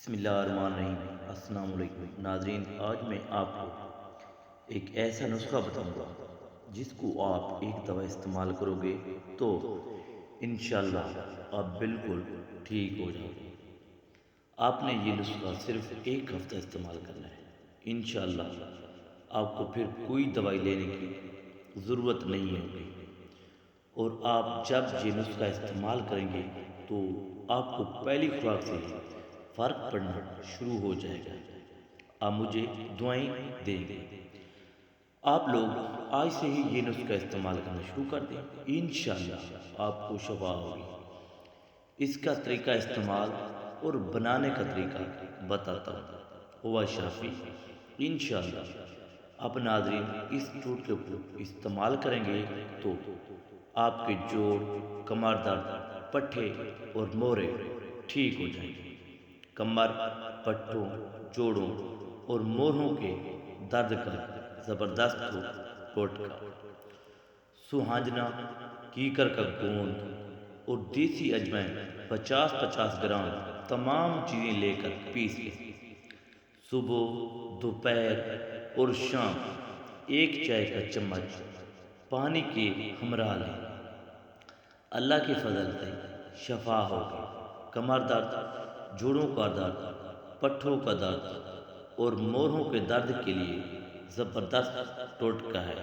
بسم اللہ الرحمن الرحیم۔ السلام علیکم ناظرین، آج میں آپ کو ایک ایسا نسخہ بتاؤں گا جس کو آپ ایک دفعہ استعمال کرو گے تو انشاءاللہ آپ بالکل ٹھیک ہو جاؤ گے۔ آپ نے یہ نسخہ صرف ایک ہفتہ استعمال کرنا ہے، انشاءاللہ آپ کو پھر کوئی دوائی لینے کی ضرورت نہیں ہوگی، اور آپ جب یہ نسخہ استعمال کریں گے تو آپ کو پہلی خوراک سے ہی فرق پڑنا شروع ہو جائے گا۔ آپ مجھے دعائیں دیں گے، آپ لوگ آج سے ہی یہ نسخہ استعمال کرنا شروع کر دیں، انشاءاللہ آپ کو شفا ہوگی۔ اس کا طریقہ استعمال اور بنانے کا طریقہ بتاتا ہوں، ہوا شافی انشاءاللہ۔ آپ ناظرین اس ٹوٹکے کو استعمال کریں گے تو آپ کے جوڑ، کمر درد، پٹھے اور مورے ٹھیک ہو جائیں گے۔ کمر، پٹھوں، جوڑوں اور موروں کے درد کا زبردست ٹوٹکا۔ سوہانجنا، کیکر کا گوند اور دیسی اجوائن 50-50 گرام تمام چیزیں لے کر پیس لیں۔ صبح، دوپہر اور شام ایک چائے کا چمچ پانی کے ہمراہ لیں۔ اللہ کے فضل سے شفا ہوگی۔ کمر درد، جوڑوں کا درد، پٹھوں کا درد اور موروں کے درد کے لیے زبردست ٹوٹکا ہے۔